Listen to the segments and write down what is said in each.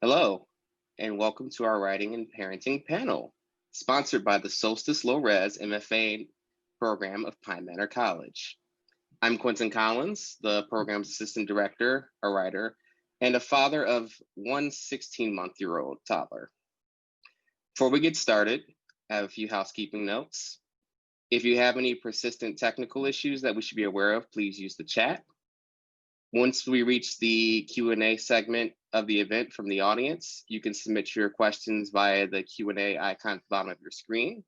Hello, and welcome to our Writing and Parenting panel, sponsored by the Solstice MFA program of Manor College. I'm Quintin Collins, the program's assistant director, a writer, and a father of one 16-month-old toddler. Before we get started, I have a few housekeeping notes. If you have any persistent technical issues that we should be aware of, please use the chat. Once we reach the Q&A segment of the event from the audience, you can submit your questions via the Q&A icon at the bottom of your screen.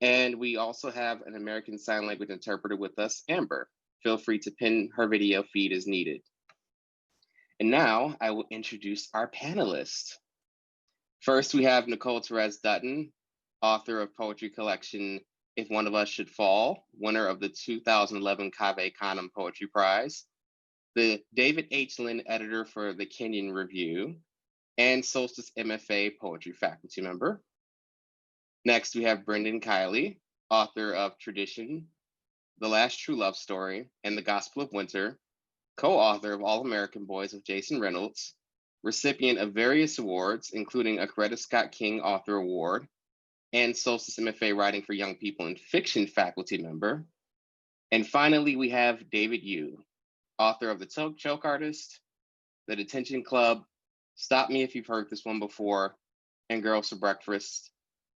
And we also have an American Sign Language interpreter with us, Amber. Feel free to pin her video feed as needed. And now I will introduce our panelists. First, we have Nicole Terez Dutton, author of poetry collection If One of Us Should Fall, winner of the 2011 Cave Canem Poetry Prize, the David H. Lynn editor for the Kenyon Review, and Solstice MFA poetry faculty member. Next, we have Brendan Kiley, author of Tradition, The Last True Love Story, and The Gospel of Winter, co-author of All American Boys of Jason Reynolds, recipient of various awards, including a Coretta Scott King Author Award, and Solstice MFA Writing for Young People in Fiction faculty member. And finally, we have David Yoo, author of The Choke Artist, The Detention Club, Stop Me If You've Heard This One Before, and Girls for Breakfast,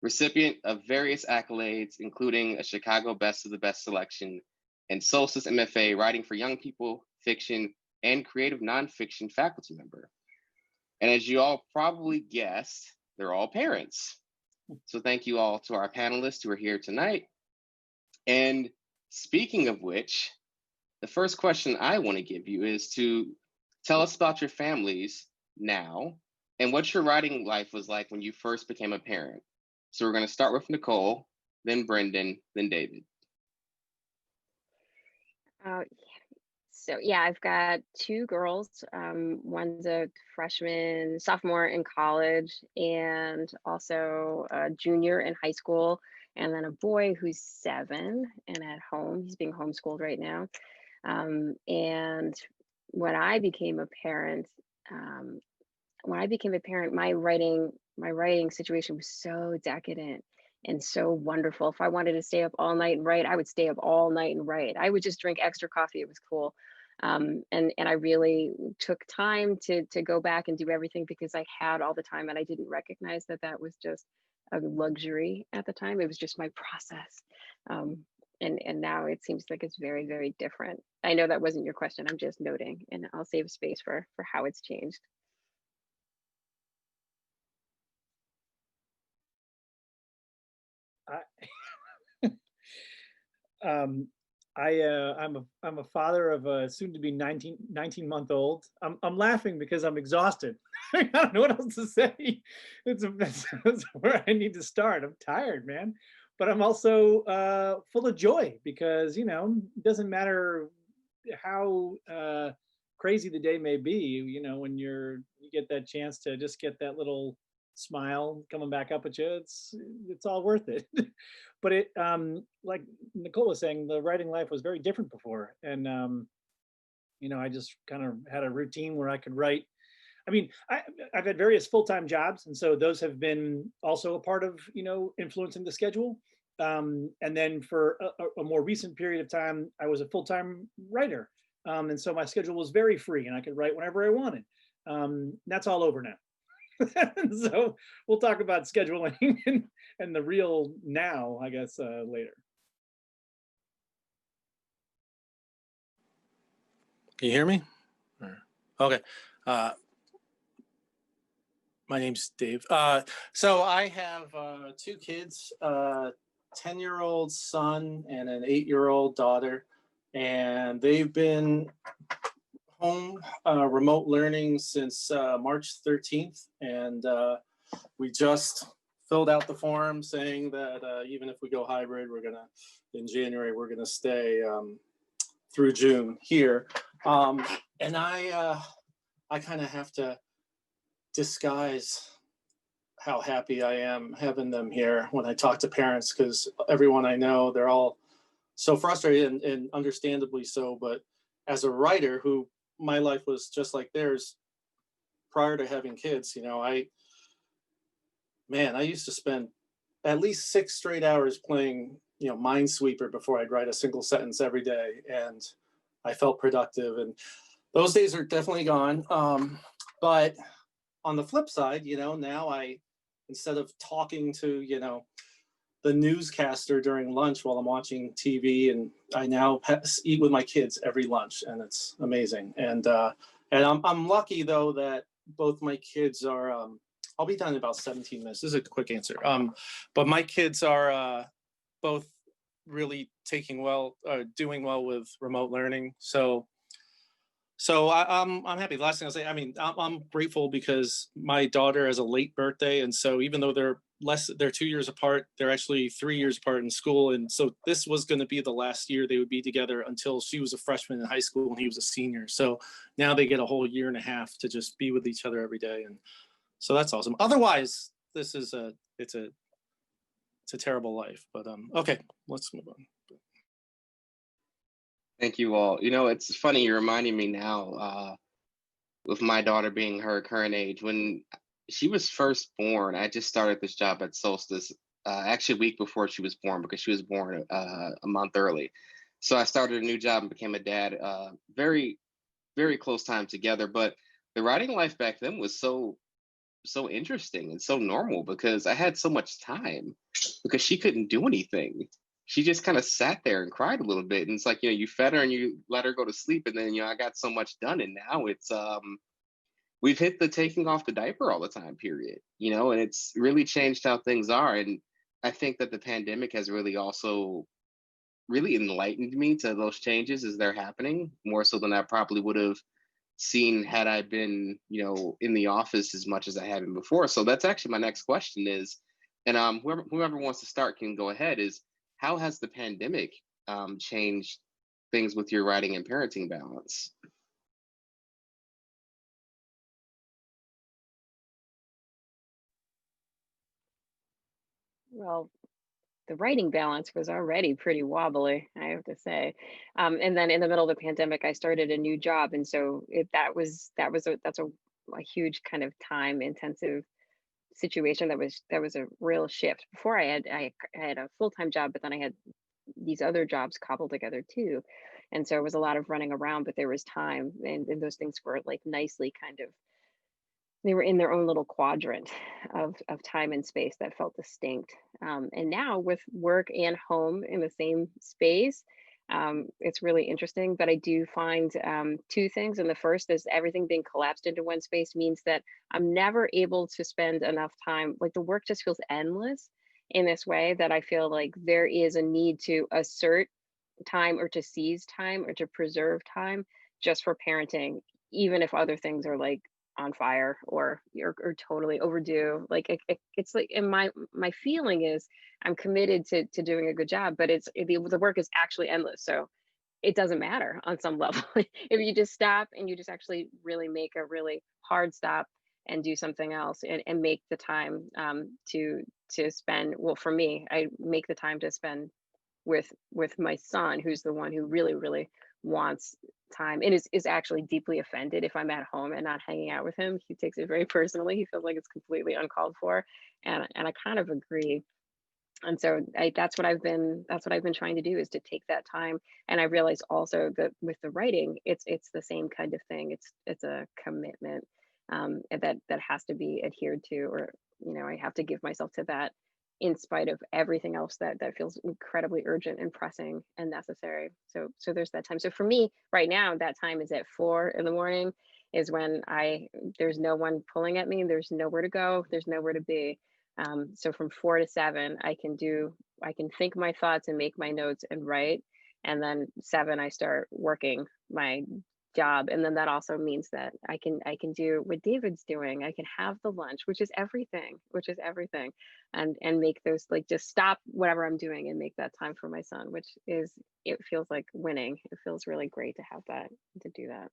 recipient of various accolades, including a Chicago Best of the Best selection, and Solstice MFA Writing for Young People, Fiction, and Creative Nonfiction faculty member. And as you all probably guessed, they're all parents. So thank you all to our panelists who are here tonight. And speaking of which, the first question I want to give you is to tell us about your families now and what your writing life was like when you first became a parent. So we're going to start with Nicole, then Brendan, then David. I've got two girls. One's a sophomore in college, and also a junior in high school, and then a boy who's 7 and at home. He's being homeschooled right now. And when I became a parent, my writing situation was so decadent and so wonderful. If I wanted to stay up all night and write, I would stay up all night and write. I would just drink extra coffee. It was cool. And I really took time to go back and do everything because I had all the time, and I didn't recognize that was just a luxury at the time. It was just my process. And now it seems like it's very, very different. I know that wasn't your question. I'm just noting, and I'll save space for how it's changed. I'm a father of a soon-to-be 19-month-old. I'm laughing because I'm exhausted. I don't know what else to say. That's where I need to start. I'm tired, man. But I'm also full of joy because, it doesn't matter how crazy the day may be, when you get that chance to just get that little smile coming back up at you, it's all worth it. But it like Nicole was saying, the writing life was very different before, and I just kind of had a routine where I could write. I mean, I've had various full-time jobs, and so those have been also a part of influencing the schedule. And then for a more recent period of time, I was a full-time writer, and so my schedule was very free, and I could write whenever I wanted. That's all over now. So we'll talk about scheduling and the real now, I guess, later. Can you hear me? Okay. My name's Dave. So I have 2 kids, 10-year-old son and an 8-year-old daughter, and they've been home remote learning since March 13th, and we just filled out the form saying that even if we go hybrid, in January, we're gonna stay through June here. And I kind of have to disguise how happy I am having them here when I talk to parents, because everyone I know, they're all so frustrated, and understandably so. But as a writer, who my life was just like theirs, prior to having kids, I used to spend at least 6 straight hours playing, Minesweeper before I'd write a single sentence every day. And I felt productive. And those days are definitely gone. But on the flip side, now instead of talking to, the newscaster during lunch while I'm watching TV, and I now eat with my kids every lunch, and it's amazing. And I'm lucky though that both my kids are. I'll be done in about 17 minutes. This is a quick answer. But my kids are both really doing well with remote learning. So I'm happy. The last thing I'll say, I'm grateful because my daughter has a late birthday, and so even though they're 2 years apart, they're actually 3 years apart in school, and so this was going to be the last year they would be together until she was a freshman in high school and he was a senior. So now they get a whole year and a half to just be with each other every day, and so that's awesome. Otherwise, this is it's a terrible life, but okay, let's move on. Thank you all. It's funny, you're reminding me now, with my daughter being her current age. When she was first born, I just started this job at Solstice, actually a week before she was born, because she was born a month early. So I started a new job and became a dad, very, very close time together. But the writing life back then was so interesting and so normal because I had so much time because she couldn't do anything. She just kind of sat there and cried a little bit. And it's like, you fed her and you let her go to sleep. And then, I got so much done. And now it's, we've hit the taking off the diaper all the time period, and it's really changed how things are. And I think that the pandemic has really also really enlightened me to those changes as they're happening, more so than I probably would have seen had I been, in the office as much as I had been before. So that's actually my next question is, and whoever wants to start can go ahead, is how has the pandemic changed things with your writing and parenting balance? Well, the writing balance was already pretty wobbly, I have to say. And then in the middle of the pandemic, I started a new job, and so that's a huge kind of time intensive situation. That was a real shift. Before I had a full-time job, but then I had these other jobs cobbled together too, and so it was a lot of running around. But there was time, and those things were like nicely kind of, they were in their own little quadrant of time and space that felt distinct. And now with work and home in the same space, it's really interesting. But I do find two things. And the first is everything being collapsed into one space means that I'm never able to spend enough time. Like the work just feels endless in this way that I feel like there is a need to assert time or to seize time or to preserve time just for parenting, even if other things are like on fire or totally overdue. Like it's like, and my feeling is I'm committed to doing a good job, but the work is actually endless. So it doesn't matter on some level. If you just stop and you just actually really make a really hard stop and do something else, and make the time to spend, well, for me, I make the time to spend with my son, who's the one who really wants time and is actually deeply offended if I'm at home and not hanging out with him. He takes it very personally. He feels like it's completely uncalled for, and I kind of agree. And so that's what I've been trying to do, is to take that time. And I realize also that with the writing, it's the same kind of thing. It's a commitment that has to be adhered to, or I have to give myself to that in spite of everything else that feels incredibly urgent and pressing and necessary. So there's that time. So for me right now, that time is at 4 a.m, is when there's no one pulling at me, there's nowhere to go, there's nowhere to be. So from 4 to 7, I can think my thoughts and make my notes and write. And then 7, I start working my job. And then that also means that I can do what David's doing. I can have the lunch, which is everything, and make those, like, just stop whatever I'm doing and make that time for my son, it feels like winning. It feels really great to have that, to do that.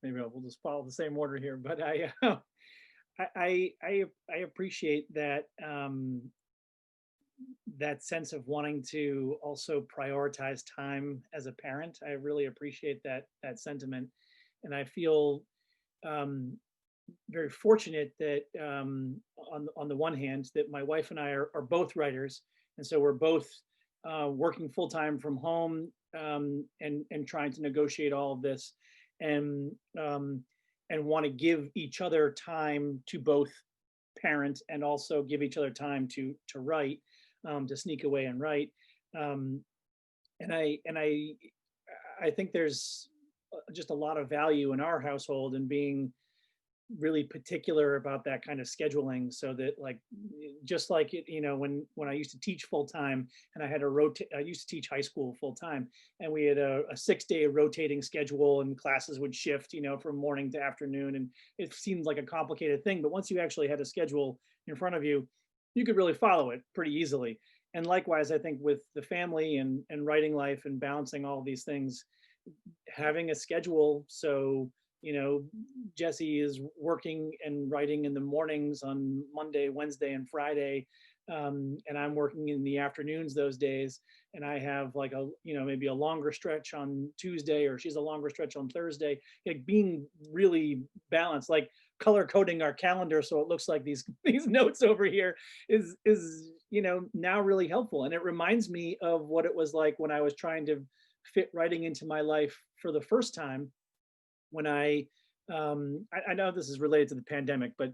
Maybe we'll just follow the same order here, but I appreciate that that sense of wanting to also prioritize time as a parent. I really appreciate that sentiment, and I feel very fortunate that on the one hand that my wife and I are both writers, and so we're both working full time from home, and trying to negotiate all of this, and want to give each other time to both parent and also give each other time to write, to sneak away and write. And I think there's just a lot of value in our household in being really particular about that kind of scheduling, so that, like, just like it, when I used to teach full time and I had to rotate, I used to teach high school full time, and we had a 6-day rotating schedule, and classes would shift, from morning to afternoon, and it seemed like a complicated thing, but once you actually had a schedule in front of you, you could really follow it pretty easily. And likewise, I think with the family and writing life and balancing all these things, having a schedule, so Jesse is working and writing in the mornings on Monday, Wednesday, and Friday, and I'm working in the afternoons those days, and I have like maybe a longer stretch on Tuesday, or she's a longer stretch on Thursday. Like, being really balanced, like color coding our calendar so it looks like these notes over here is now really helpful, and it reminds me of what it was like when I was trying to fit writing into my life for the first time, when I know this is related to the pandemic, but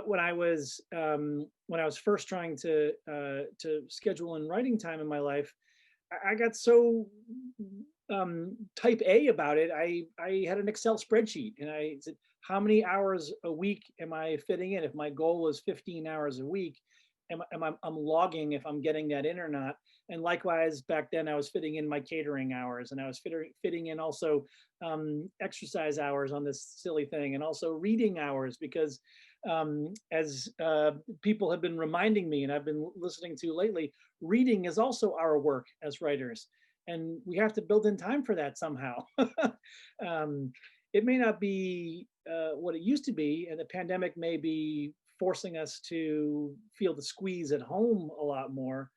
when I was first trying to schedule in writing time in my life, I got so type A about it. I had an Excel spreadsheet, and I said, how many hours a week am I fitting in? If my goal is 15 hours a week, I'm logging if I'm getting that in or not. And likewise, back then I was fitting in my catering hours, and I was fitting in also exercise hours on this silly thing, and also reading hours, because as people have been reminding me, and I've been listening to lately, reading is also our work as writers, and we have to build in time for that somehow. It may not be what it used to be, and the pandemic may be forcing us to feel the squeeze at home a lot more.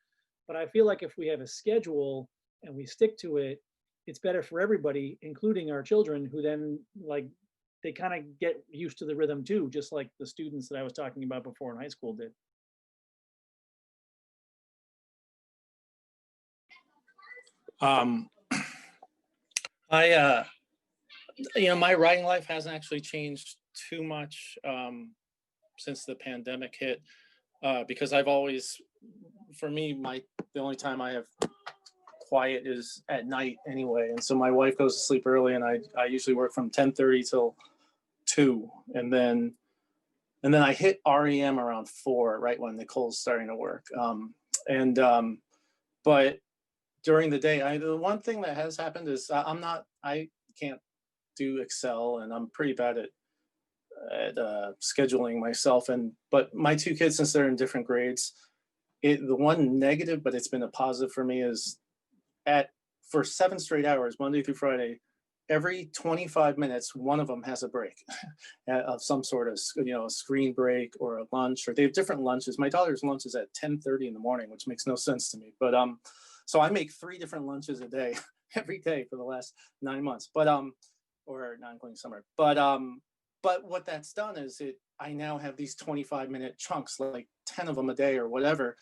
But I feel like if we have a schedule and we stick to it, it's better for everybody, including our children, who then, like, they kind of get used to the rhythm too, just like the students that I was talking about before in high school did. My writing life hasn't actually changed too much since the pandemic hit, because I've always, for me, the only time I have quiet is at night anyway, and so my wife goes to sleep early, and I usually work from 10:30 till 2, and then I hit REM around 4, right when Nicole's starting to work. But during the day, the one thing that has happened is I can't do Excel, and I'm pretty bad at scheduling myself. But my 2 kids, since they're in different grades, the one negative, but it's been a positive for me, is for 7 straight hours, Monday through Friday, every 25 minutes, one of them has a break of some sort of, a screen break or a lunch, or they have different lunches. My daughter's lunch is at 10:30 in the morning, which makes no sense to me. But so I make 3 different lunches a day, every day for the last 9 months. But or not including summer. But what that's done is I now have these 25-minute chunks, like 10 of them a day or whatever.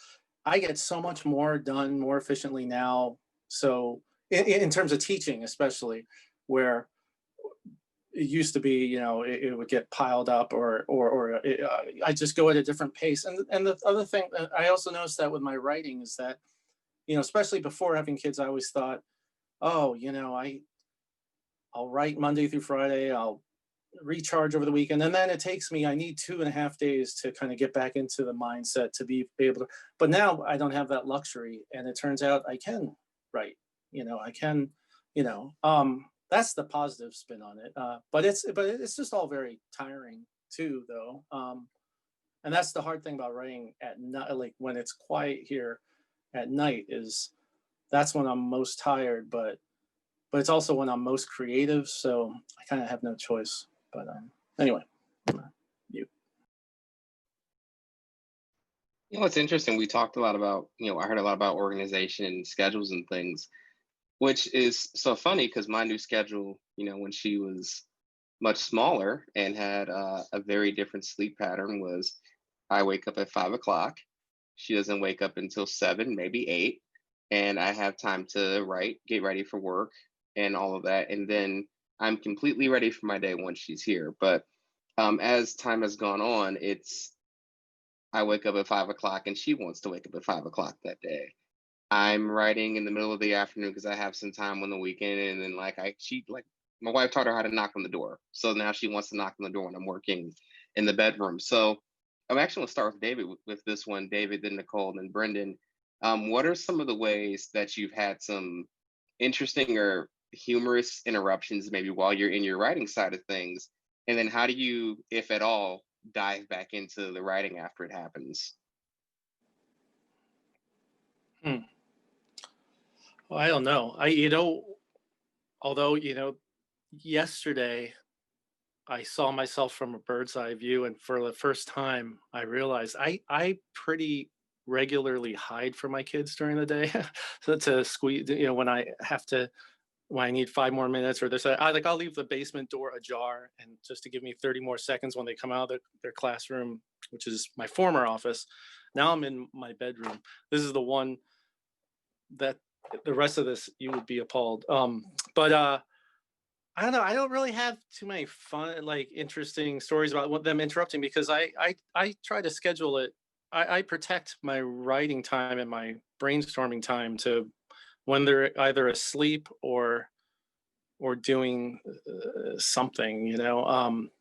I get so much more done more efficiently now. So in terms of teaching, especially, where it used to be, it would get piled up, or I just go at a different pace. And the other thing that I also noticed that with my writing is that, especially before having kids, I always thought, oh, I'll write Monday through Friday, I'll recharge over the weekend, and then I need 2.5 days to kind of get back into the mindset to be able to. But now I don't have that luxury, and it turns out I can write. I can, that's the positive spin on it. But it's just all very tiring too, though. And that's the hard thing about writing at night, like when it's quiet here at night, is that's when I'm most tired, but it's also when I'm most creative. So I kind of have no choice. But anyway, you. You know, it's interesting. We talked a lot about, I heard a lot about organization and schedules and things, which is so funny because my new schedule, when she was much smaller and had a very different sleep pattern was I wake up at 5 o'clock. She doesn't wake up until 7, maybe 8. And I have time to write, get ready for work and all of that. And then I'm completely ready for my day once she's here. But as time has gone on, I wake up at 5 o'clock and she wants to wake up at 5 o'clock that day. I'm writing in the middle of the afternoon because I have some time on the weekend, and then my wife taught her how to knock on the door, so now she wants to knock on the door when I'm working in the bedroom. So I'm actually going to start with David with this one. David, then Nicole, then Brendan. What are some of the ways that you've had some interesting or humorous interruptions, maybe while you're in your writing side of things, and then how do you, if at all, dive back into the writing after it happens? Well, I don't know. Although, yesterday I saw myself from a bird's eye view, and for the first time, I realized I pretty regularly hide from my kids during the day, so to squeeze, when I need 5 more minutes, or I'll leave the basement door ajar, and just to give me 30 more seconds when they come out of their classroom, which is my former office. Now I'm in my bedroom. This is the one that the rest of this you would be appalled. But I don't know. I don't really have too many fun, interesting stories about them interrupting, because I try to schedule it. I protect my writing time and my brainstorming time to when they're either asleep or doing something,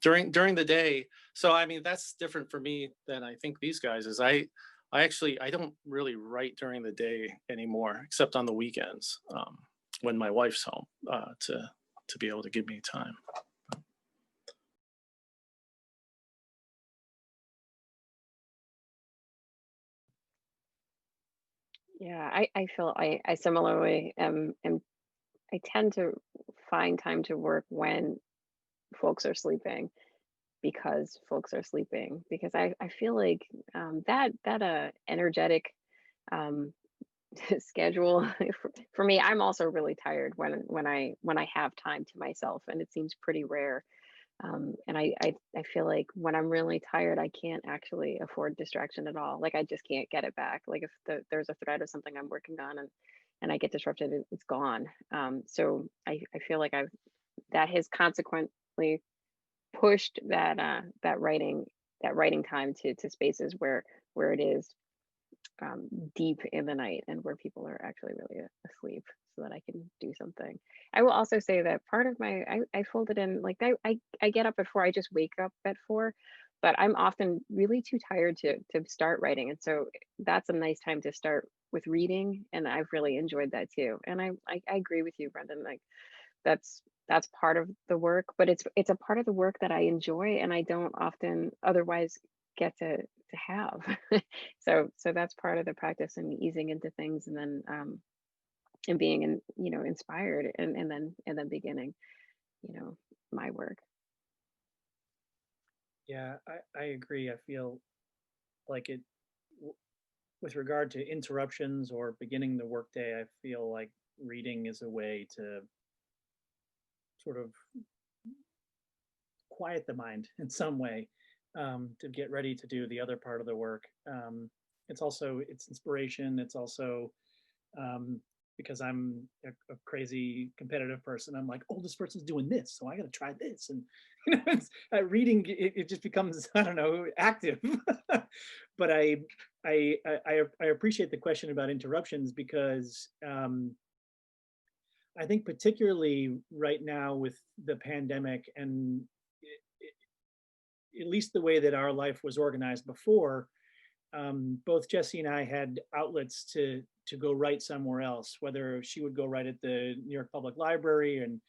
during the day. So I mean, that's different for me than I think these guys is. I don't really write during the day anymore, except on the weekends, when my wife's home, to be able to give me time. Yeah, I feel I similarly am I tend to find time to work when folks are sleeping, because folks are sleeping, because I feel like that energetic um schedule for me. I'm also really tired when I have time to myself, and it seems pretty rare. And I feel like when I'm really tired, I can't actually afford distraction at all. Like I just can't get it back. Like if there's a thread of something I'm working on, and I get disrupted, it's gone. So I feel like that has consequently pushed that writing time to spaces where it is deep in the night and where people are actually really asleep, so that I can do something. I will also say that part of I fold it in, like I get up at 4, I just wake up at 4, but I'm often really too tired to start writing. And so that's a nice time to start with reading. And I've really enjoyed that too. And I agree with you, Brendan. Like that's part of the work, but it's a part of the work that I enjoy and I don't often otherwise get to have. So that's part of the practice, and easing into things, and then and being inspired, and then beginning my work. Yeah, I agree. I feel like with regard to interruptions or beginning the workday, I feel like reading is a way to sort of quiet the mind in some way, to get ready to do the other part of the work. It's inspiration. It's also because I'm a crazy competitive person. I'm like, oh, this person's doing this, so I got to try this, and reading it just becomes, I don't know, active. But I appreciate the question about interruptions, because I think particularly right now with the pandemic, and at least the way that our life was organized before, both Jesse and I had outlets to go write somewhere else, whether she would go write at the New York Public Library, and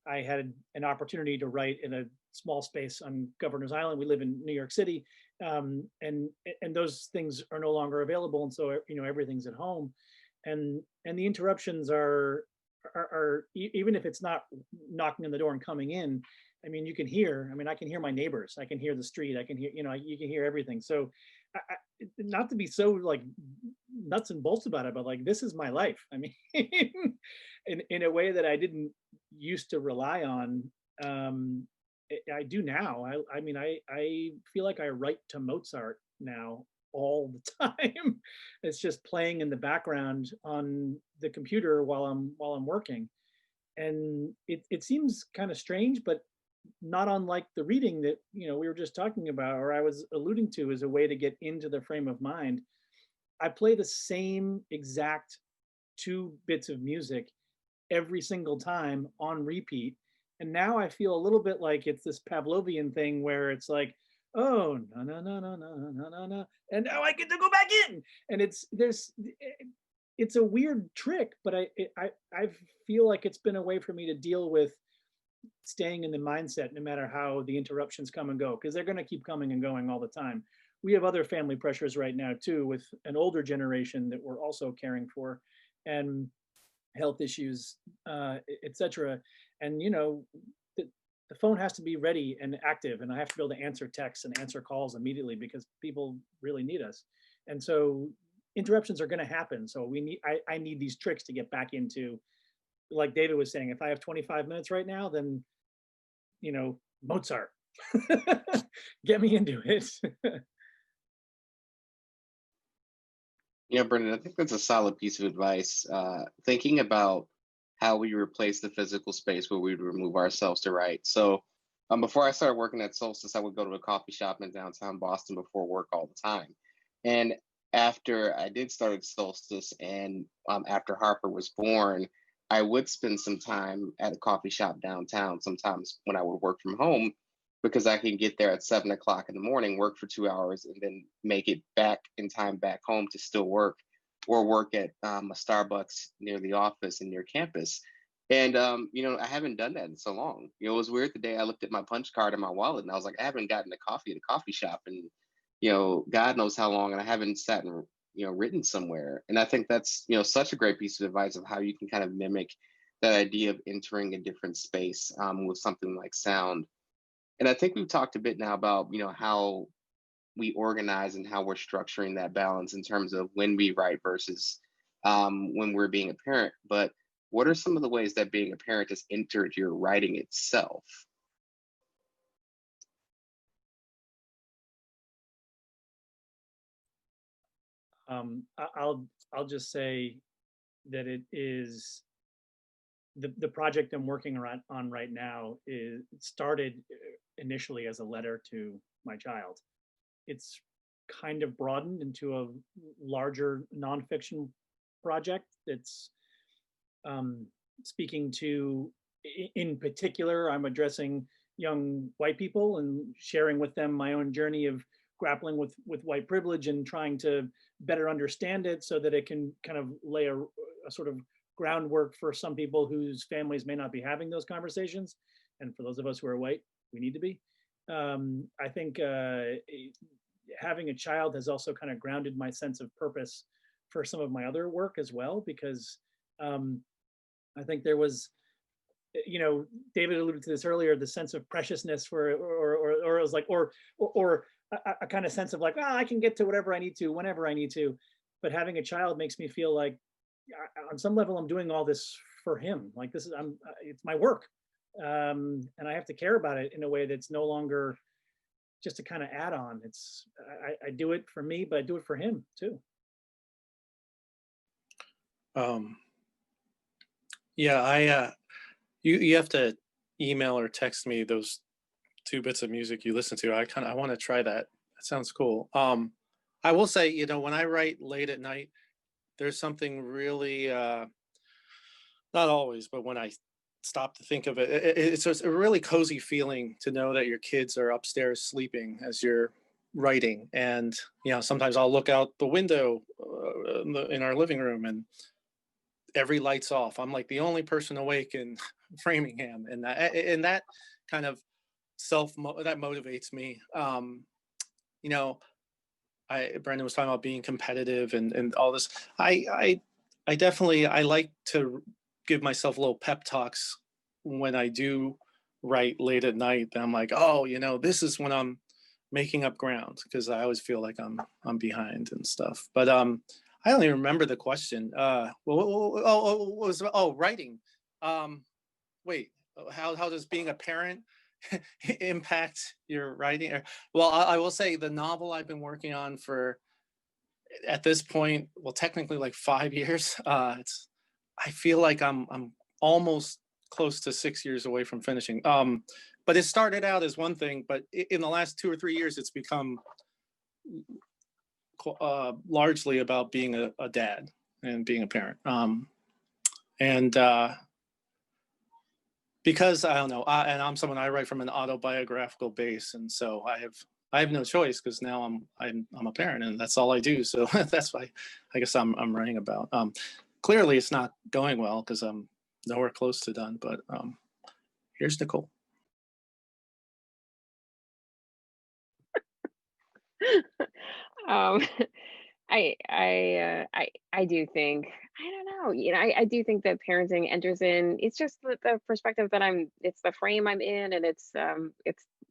I had an opportunity to write in a small space on Governor's Island. We live in New York City, and those things are no longer available, and so everything's at home, and the interruptions are even if it's not knocking on the door and coming in. I mean, you can hear. I mean, I can hear my neighbors. I can hear the street. I can hear. You can hear everything. So not to be so like nuts and bolts about it, but like, this is my life. I mean, in a way that I didn't used to rely on. I do now. I mean, I feel like I write to Mozart now all the time. It's just playing in the background on the computer while I'm working. And it seems kind of strange, but not unlike the reading that, you know, we were just talking about, or I was alluding to, as a way to get into the frame of mind. I play the same exact 2 bits of music every single time on repeat. And now I feel a little bit like it's this Pavlovian thing where it's like, oh, no, no, no, no, no, no, no, no. And now I get to go back in. And it's a weird trick, but I feel like it's been a way for me to deal with staying in the mindset, no matter how the interruptions come and go, because they're going to keep coming and going all the time. We have other family pressures right now too, with an older generation that we're also caring for, and health issues, etc. And you know, the phone has to be ready and active, and I have to be able to answer texts and answer calls immediately because people really need us. And so interruptions are going to happen. So I need these tricks to get back into, like David was saying, if I have 25 minutes right now, then, you know, Mozart, get me into it. Yeah, Brendan, I think that's a solid piece of advice. Thinking about how we replace the physical space where we remove ourselves to write. So before I started working at Solstice, I would go to a coffee shop in downtown Boston before work all the time. And after I did start at Solstice, and after Harper was born, I would spend some time at a coffee shop downtown sometimes when I would work from home, because I can get there at 7 o'clock in the morning, work for 2 hours, and then make it back in time back home to still work, or work at a Starbucks near the office and near campus. And, you know, I haven't done that in so long. You know, it was weird the day I looked at my punch card in my wallet and I was like, I haven't gotten a coffee at a coffee shop in, you know, God knows how long, and I haven't sat and, you know, written somewhere. And I think that's, you know, such a great piece of advice of how you can kind of mimic that idea of entering a different space with something like sound. And I think we've talked a bit now about, you know, how we organize and how we're structuring that balance in terms of when we write versus when we're being a parent. But what are some of the ways that being a parent has entered your writing itself? I'll just say that it is the project I'm working on right now is started initially as a letter to my child. It's kind of broadened into a larger nonfiction project that's speaking to, in particular, I'm addressing young white people and sharing with them my own journey of grappling with white privilege and trying to better understand it so that it can kind of lay a sort of groundwork for some people whose families may not be having those conversations. And for those of us who are white, we need to be. I think having a child has also kind of grounded my sense of purpose for some of my other work as well, because I think there was, you know, David alluded to this earlier, the sense of preciousness for, or it was like, or a kind of sense of like, I can get to whatever I need to, whenever I need to. But having a child makes me feel like, on some level, I'm doing all this for him. Like this is, it's my work. And I have to care about it in a way that's no longer just a kind of add-on. It's, I do it for me, but I do it for him too. Yeah, you have to email or text me those 2 bits of music you listen to. I want to try that. That sounds cool. I will say, you know, when I write late at night, there's something really, not always, but when I stop to think of it, it's a really cozy feeling to know that your kids are upstairs sleeping as you're writing. And, you know, sometimes I'll look out the window in our living room and every light's off. I'm like the only person awake in Framingham, and that kind of that motivates me. You know, Brendan was talking about being competitive and all this. I definitely, I like to give myself little pep talks when I do write late at night. I'm like, oh, you know, this is when I'm making up ground because I always feel like I'm behind and stuff. But I don't even remember the question. What was writing? Wait, how does being a parent impact your writing? Well, I will say the novel I've been working on for, at this point, well, technically like 5 years. I feel like I'm almost close to 6 years away from finishing. But it started out as one thing, but in the last 2 or 3 years, it's become largely about being a dad and being a parent. And because I don't know, and I'm someone, I write from an autobiographical base, and so I have no choice because now I'm a parent and that's all I do. So that's why I guess I'm writing about. Clearly, it's not going well because I'm nowhere close to done. But here's Nicole. I do think, I don't know, you know, I do think that parenting enters in, it's just the perspective that it's the frame I'm in, and it's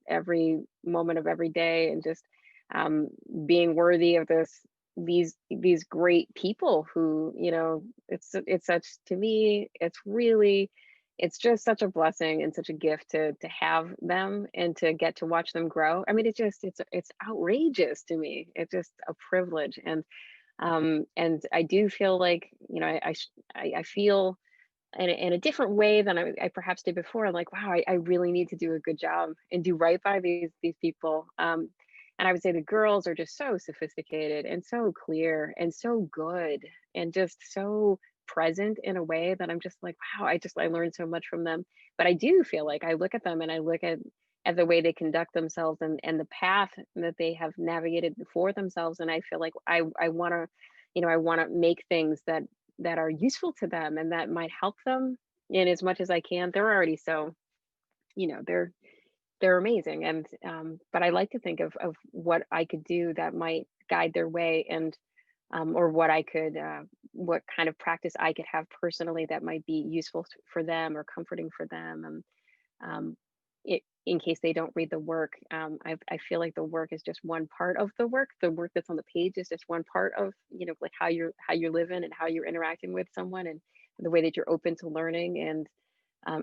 every moment of every day, and just being worthy of these great people who, you know, it's such, to me, it's just such a blessing and such a gift to have them and to get to watch them grow. I mean, it's outrageous to me. It's just a privilege. And I do feel like, you know, I feel in a different way than I perhaps did before. Like, wow, I really need to do a good job and do right by these people. And I would say the girls are just so sophisticated and so clear and so good and just so present in a way that I'm just like, wow, I learned so much from them. But I do feel like I look at them and I look at the way they conduct themselves and the path that they have navigated for themselves, and I feel like I want to, you know, I want to make things that are useful to them and that might help them in as much as I can. They're already so, you know, they're amazing, and but I like to think of what I could do that might guide their way, and or what I could what kind of practice I could have personally that might be useful for them or comforting for them. And in case they don't read the work, I feel like the work is just one part of the work. The work that's on the page is just one part of, you know, like how you're living and how you're interacting with someone, and the way that you're open to learning and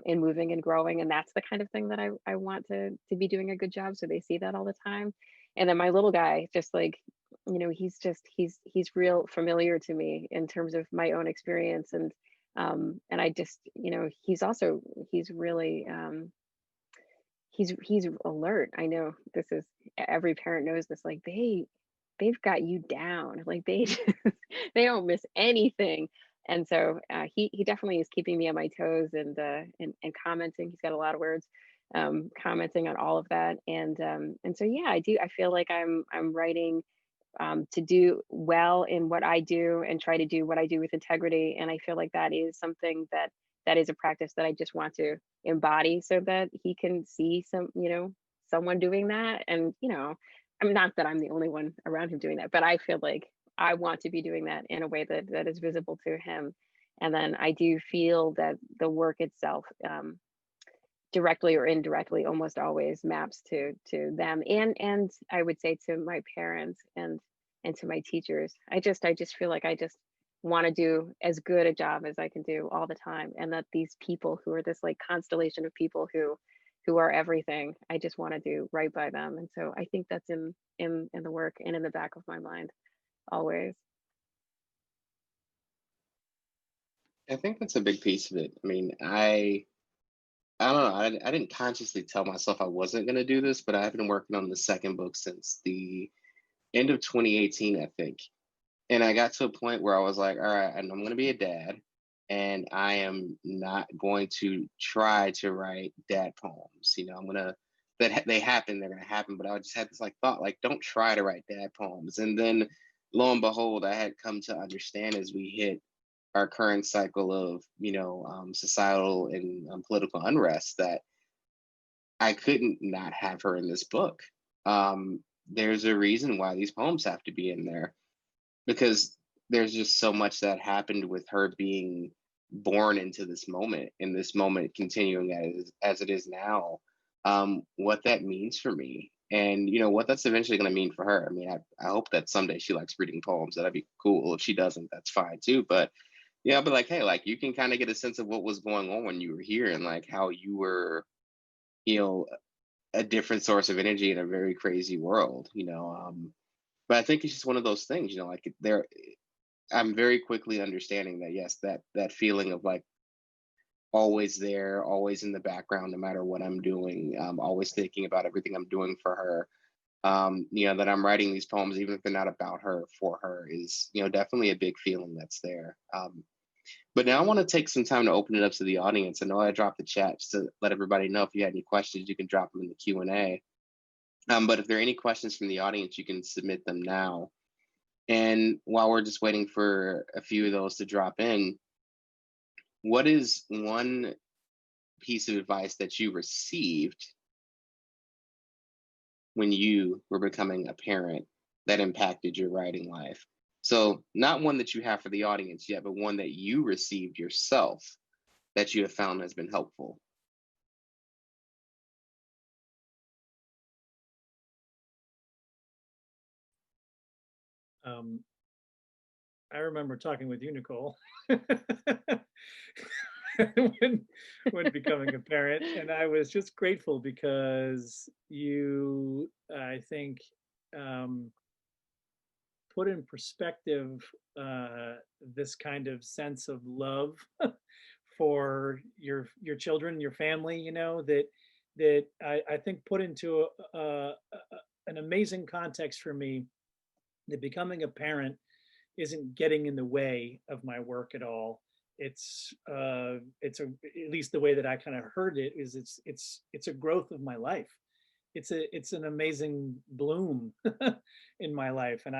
moving and growing. And that's the kind of thing that I want to be doing a good job, so they see that all the time. And then my little guy, just like, you know, he's real familiar to me in terms of my own experience. And I just, you know, he's really he's alert. I know this is, every parent knows this, like they've got you down, like they they don't miss anything. And so he definitely is keeping me on my toes and commenting. He's got a lot of words, commenting on all of that. And so yeah, I feel like I'm writing to do well in what I do and try to do what I do with integrity. And I feel like that is something that is a practice that I just want to embody, so that he can see someone doing that. And, you know, I'm not that I'm the only one around him doing that, but I feel like I want to be doing that in a way that is visible to him. And then I do feel that the work itself, directly or indirectly, almost always maps to them, and I would say to my parents and to my teachers. I just feel like I just want to do as good a job as I can do all the time, and that these people who are this like constellation of people who are everything, I just want to do right by them. And so I think that's in the work and in the back of my mind always. I think that's a big piece of it. I mean, I don't know. I didn't consciously tell myself I wasn't going to do this, but I've been working on the second book since the end of 2018, I think. And I got to a point where I was like, all right, I'm going to be a dad, and I am not going to try to write dad poems. You know, I'm going to, that they happen, they're going to happen. But I just had this like thought, like, don't try to write dad poems. And then lo and behold, I had come to understand as we hit our current cycle of, you know, societal and political unrest, that I couldn't not have her in this book. There's a reason why these poems have to be in there, because there's just so much that happened with her being born into this moment, and this moment continuing as it is now. What that means for me, and what that's eventually going to mean for her. I mean, I hope that someday she likes reading poems. That'd be cool. If she doesn't, that's fine too. But yeah, I'll be like, hey, like you can kind of get a sense of what was going on when you were here, and like how you were, you know, a different source of energy in a very crazy world. But I think it's just one of those things. Like I'm very quickly understanding that yes, that feeling of like always there, always in the background, no matter what I'm doing, always thinking about everything I'm doing for her. That I'm writing these poems, even if they're not about her, for her, is definitely a big feeling that's there. But now I want to take some time to open it up to the audience. I know I dropped the chat just to let everybody know if you had any questions, you can drop them in the Q&A. But if there are any questions from the audience, you can submit them now. And while we're just waiting for a few of those to drop in, what is one piece of advice that you received when you were becoming a parent that impacted your writing life? So not one that you have for the audience yet, but one that you received yourself that you have found has been helpful. I remember talking with you, Nicole, when becoming a parent, and I was just grateful because you, I think, put in perspective this kind of sense of love for your children, your family. That I think put into an amazing context for me. That becoming a parent isn't getting in the way of my work at all. It's at least the way that I kind of heard it is it's a growth of my life. It's an amazing bloom in my life. And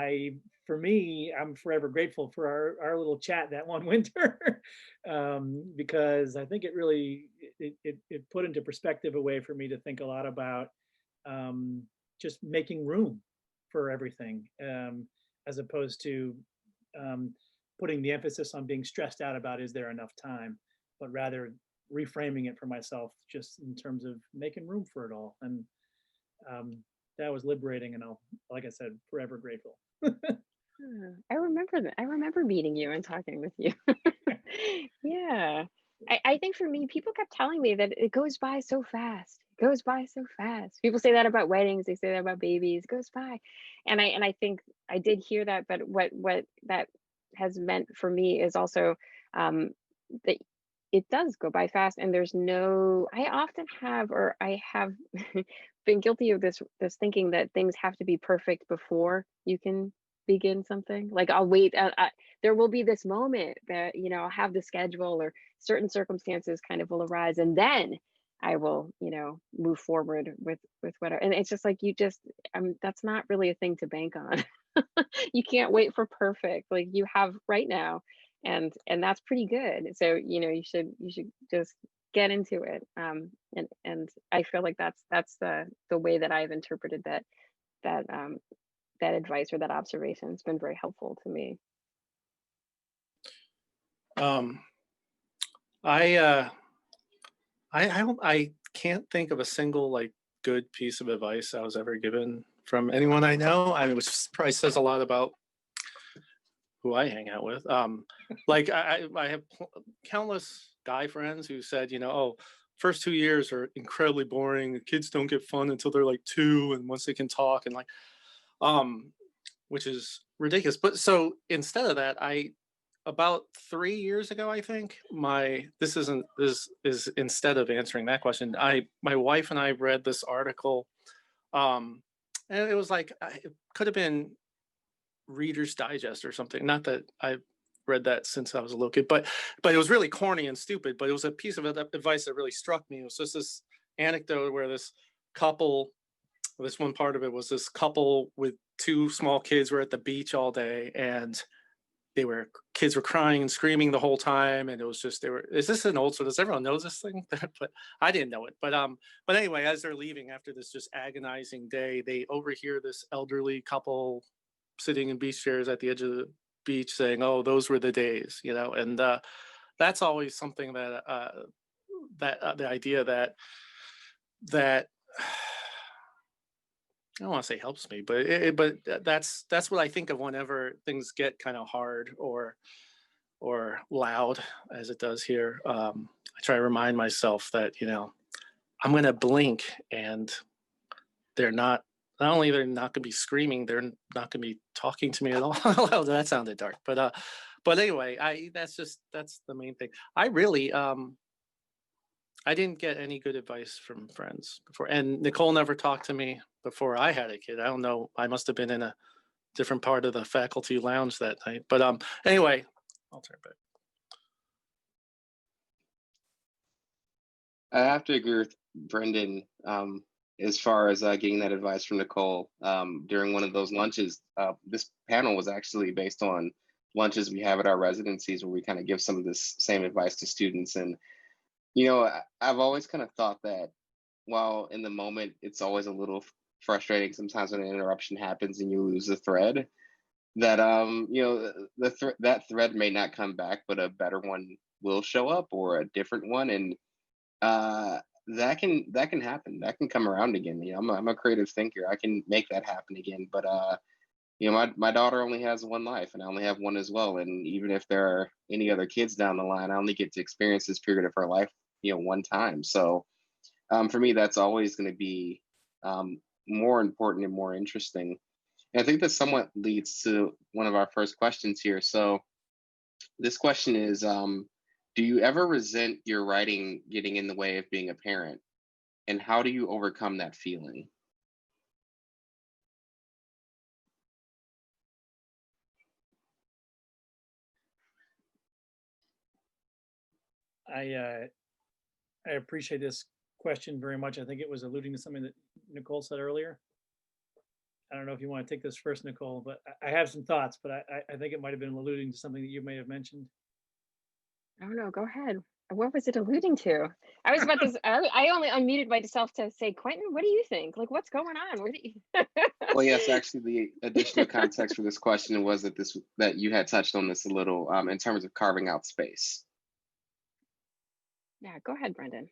for me, I'm forever grateful for our little chat that one winter, because I think it really, it put into perspective a way for me to think a lot about just making room for everything, as opposed to putting the emphasis on being stressed out about is there enough time, but rather reframing it for myself just in terms of making room for it all. And that was liberating, and like I said, forever grateful. I remember that. I remember meeting you and talking with you. Yeah. I think for me, people kept telling me that it goes by so fast. It goes by so fast. People say that about weddings, they say that about babies, it goes by. And I think I did hear that, but what that has meant for me is also that it does go by fast, and there's no, I often have, or I have been guilty of this thinking that things have to be perfect before you can begin something. Like I'll wait, there will be this moment that I'll have the schedule or certain circumstances kind of will arise, and then I will move forward with whatever. And it's just like that's not really a thing to bank on. You can't wait for perfect, like you have right now, and that's pretty good. So you should just get into it. And I feel like that's the way that I've interpreted that advice or that observation. It's been very helpful to me. I can't think of a single like good piece of advice I was ever given from anyone I know. I mean, which probably says a lot about who I hang out with. Like I have countless guy friends who said, oh, first 2 years are incredibly boring. The kids don't get fun until they're like 2, and once they can talk, and like, which is ridiculous. But so instead of that, about 3 years ago, I think this is instead of answering that question, my wife and I read this article, and it was like, it could have been Reader's Digest or something. Not that I've read that since I was a little kid, but it was really corny and stupid, but it was a piece of advice that really struck me. It was just this anecdote where this one part of it was this couple with 2 small kids were at the beach all day, and kids were crying and screaming the whole time, and it was just is this an old, so does everyone know this thing? But I didn't know it. But anyway, as they're leaving after this just agonizing day, they overhear this elderly couple sitting in beach chairs at the edge of the beach saying, "Oh, those were the days," and that's always something that the idea that I don't want to say helps me, but that's what I think of whenever things get kind of hard or loud, as it does here. I try to remind myself that, I'm going to blink and they're not only they're not going to be screaming, they're not going to be talking to me at all. Well, that sounded dark, but anyway, that's the main thing. I really, I didn't get any good advice from friends before, and Nicole never talked to me before I had a kid. I don't know. I must have been in a different part of the faculty lounge that night, but anyway, I'll turn it back. I have to agree with Brendan as far as getting that advice from Nicole during one of those lunches. This panel was actually based on lunches we have at our residencies where we kind of give some of this same advice to students. And, I've always kind of thought that while in the moment it's always a little frustrating sometimes when an interruption happens and you lose the thread, that that thread may not come back, but a better one will show up, or a different one. And that can happen. That can come around again. I'm a creative thinker. I can make that happen again. But my daughter only has one life, and I only have one as well. And even if there are any other kids down the line, I only get to experience this period of her life, one time. So for me, that's always going to be more important and more interesting. And I think that somewhat leads to one of our first questions here. So this question is, do you ever resent your writing getting in the way of being a parent? And how do you overcome that feeling? I appreciate this question very much. I think it was alluding to something that Nicole said earlier. I don't know if you want to take this first, Nicole, but I have some thoughts, but I think it might have been alluding to something that you may have mentioned. Oh no, go ahead. What was it alluding to? I was about to. I only unmuted myself to say, Quintin, what do you think? Like, what's going on? Where do you... Well, yes, actually, the additional context for this question was that you had touched on this a little in terms of carving out space. Yeah, go ahead, Brendan.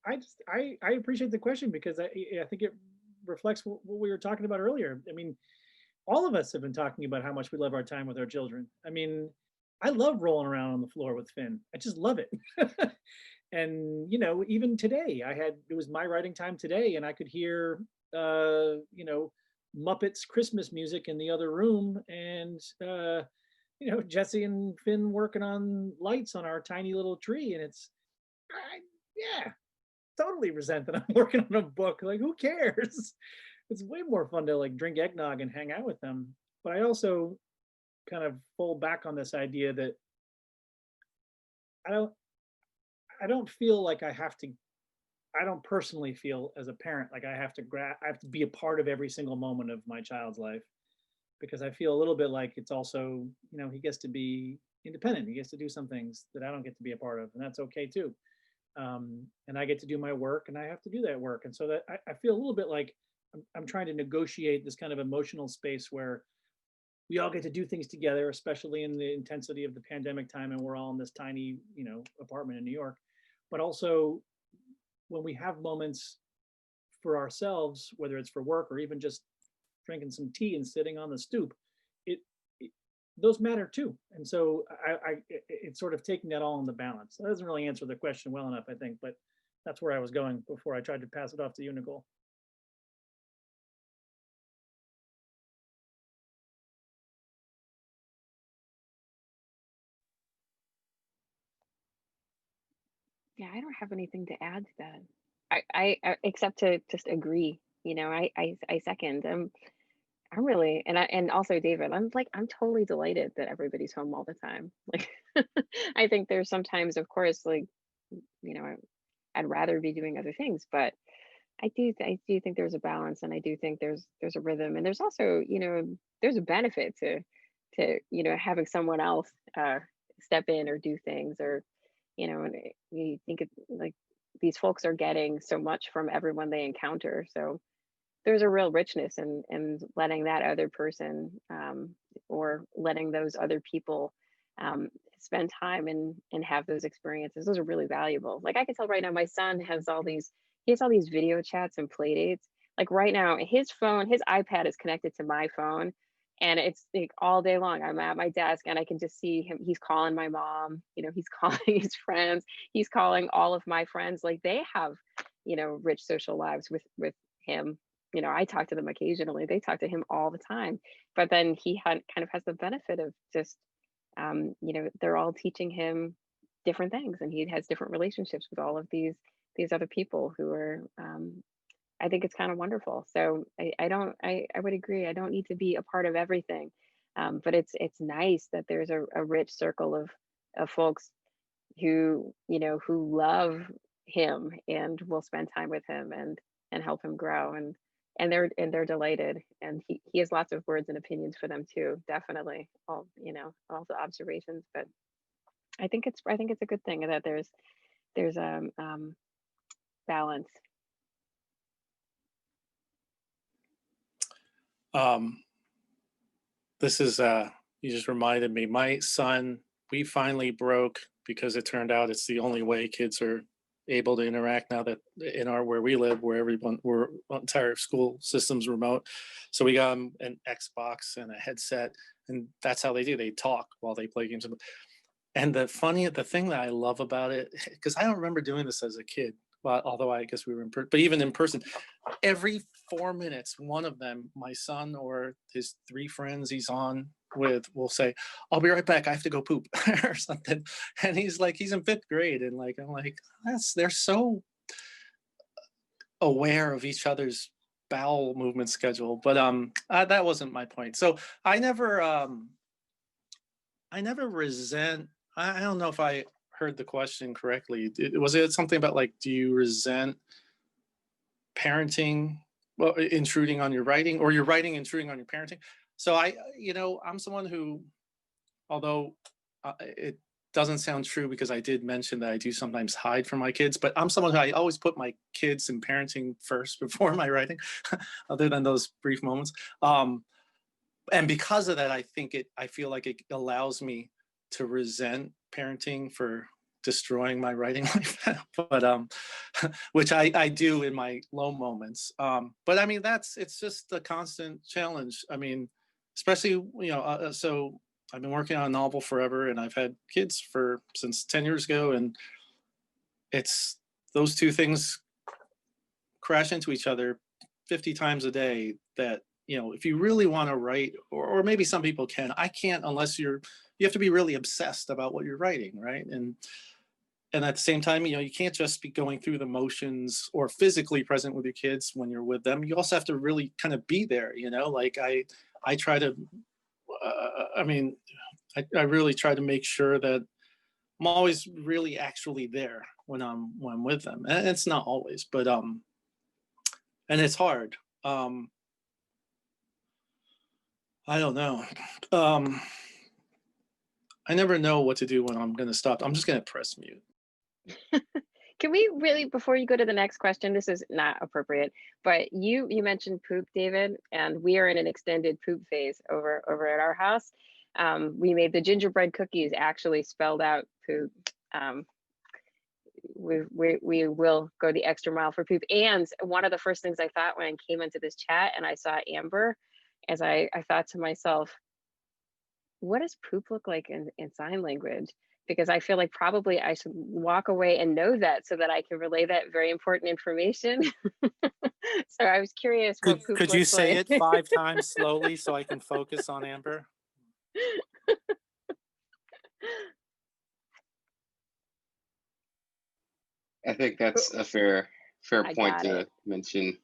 I appreciate the question because I think it reflects what we were talking about earlier. I mean, all of us have been talking about how much we love our time with our children. I mean, I love rolling around on the floor with Finn. I just love it. And, even today, it was my writing time today, and I could hear, Muppets Christmas music in the other room, and, Jesse and Finn working on lights on our tiny little tree. And totally resent that I'm working on a book. Like, who cares? It's way more fun to like drink eggnog and hang out with them. But I also kind of fall back on this idea that I don't feel like I don't personally feel as a parent like I have to be a part of every single moment of my child's life, because I feel a little bit like it's also, he gets to be independent. He gets to do some things that I don't get to be a part of, and that's okay too. And I get to do my work, and I have to do that work. And so that I feel a little bit like I'm trying to negotiate this kind of emotional space where we all get to do things together, especially in the intensity of the pandemic time, and we're all in this tiny, apartment in New York. But also when we have moments for ourselves, whether it's for work or even just drinking some tea and sitting on the stoop, those matter too. And so it's sort of taking that all in the balance. That doesn't really answer the question well enough, I think, but that's where I was going before I tried to pass it off to you, Nicole. Yeah, I don't have anything to add to that. I except to just agree. I second. I'm really, and also David, I'm totally delighted that everybody's home all the time. Like, I think there's sometimes, of course, like, I'd rather be doing other things, but I do think there's a balance, and I do think there's a rhythm, and there's also, there's a benefit to having someone else step in or do things, or and you think like these folks are getting so much from everyone they encounter, so there's a real richness in letting that other person or letting those other people spend time and have those experiences. Those are really valuable. Like, I can tell right now, my son has all these video chats and play dates Like right now, his phone, his iPad is connected to my phone, and it's like all day long. I'm at my desk and I can just see him. He's calling my mom, he's calling his friends, he's calling all of my friends. Like they have, rich social lives with him. I talk to them occasionally. They talk to him all the time. But then he kind of has the benefit of just, they're all teaching him different things, and he has different relationships with all of these other people who are. I think it's kind of wonderful. So I would agree. I don't need to be a part of everything, but it's nice that there's a rich circle of folks who love him and will spend time with him and help him grow, and they're delighted, and he has lots of words and opinions for them too, definitely, all the observations. But I think it's a good thing that there's balance. This is you just reminded me, my son, we finally broke, because it turned out it's the only way kids are able to interact now that where we live, where entire school system's remote. So we got him an Xbox and a headset, and that's how they do. They talk while they play games. And the thing that I love about it, because I don't remember doing this as a kid, well, although I guess we were but even in person, every 4 minutes, one of them, my son or his 3 friends he's on with, will say, "I'll be right back. I have to go poop," or something. And he's in 5th grade, and I'm like, they're so aware of each other's bowel movement schedule. But that wasn't my point. So I never resent. I don't know if I heard the question correctly. Was it something about do you resent parenting intruding on your writing, or your writing intruding on your parenting? So I'm someone who, although it doesn't sound true, because I did mention that I do sometimes hide from my kids, but I'm someone who, I always put my kids and parenting first before my writing, other than those brief moments. And because of that, I feel like it allows me to resent parenting for destroying my writing life, but which I do in my low moments. But I mean, it's just a constant challenge. I mean, especially so I've been working on a novel forever, and I've had kids since 10 years ago, and it's those two things crash into each other 50 times a day. That if you really want to write, or maybe some people can, I can't, unless you have to be really obsessed about what you're writing, right? And at the same time, you can't just be going through the motions or physically present with your kids when you're with them. You also have to really kind of be there, I try to, I really try to make sure that I'm always really actually there when I'm with them. And it's not always, but and it's hard. I don't know. I never know what to do when I'm going to stop. I'm just going to press mute. Can we really, before you go to the next question, this is not appropriate, but you mentioned poop, David, and we are in an extended poop phase over at our house. We made the gingerbread cookies actually spelled out poop. We will go the extra mile for poop. And one of the first things I thought when I came into this chat and I saw Amber, as I thought to myself, what does poop look like in sign language? Because I feel like probably I should walk away and know that, so that I can relay that very important information. So I was curious what poop could you say like. it 5 times slowly so I can focus on Amber? I think that's a fair point to mention.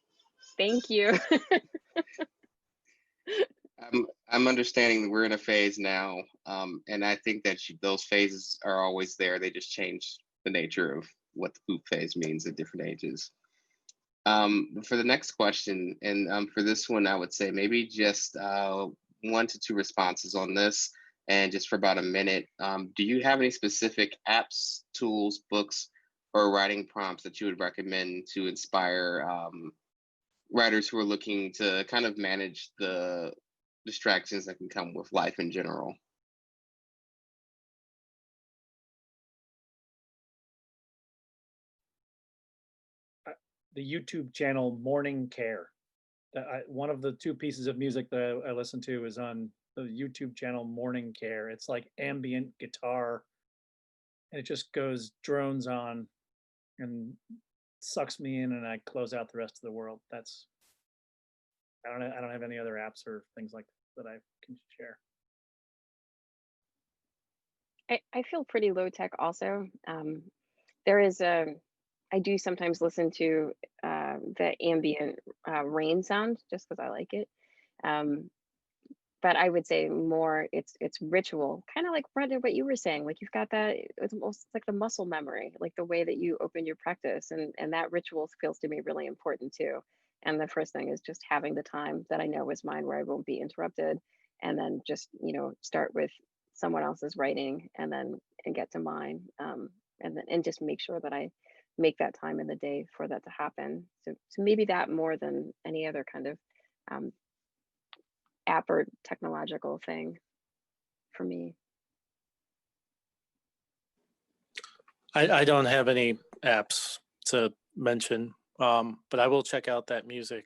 Thank you. I'm understanding that we're in a phase now, and I think that those phases are always there. They just change the nature of what the poop phase means at different ages. For the next question, and for this one, I would say maybe just 1 to 2 responses on this, and just for about a minute. Do you have any specific apps, tools, books, or writing prompts that you would recommend to inspire writers who are looking to kind of manage the distractions that can come with life in general? The YouTube channel Morning Care. One of the two pieces of music that I listen to is on the YouTube channel Morning Care. It's like ambient guitar, and it just goes drones on and sucks me in, and I close out the rest of the world. I don't have any other apps or things like that I can share. I feel pretty low tech also. There is I do sometimes listen to the ambient rain sound just because I like it. But I would say more it's ritual, kind of like Brenda, what you were saying. Like you've got that, it's almost like the muscle memory, like the way that you open your practice, and that ritual feels to me really important too. And the first thing is just having the time that I know is mine where I won't be interrupted, and then just start with someone else's writing and get to mine, and just make sure that I make that time in the day for that to happen. So maybe that more than any other kind of app or technological thing for me. I don't have any apps to mention, but I will check out that music.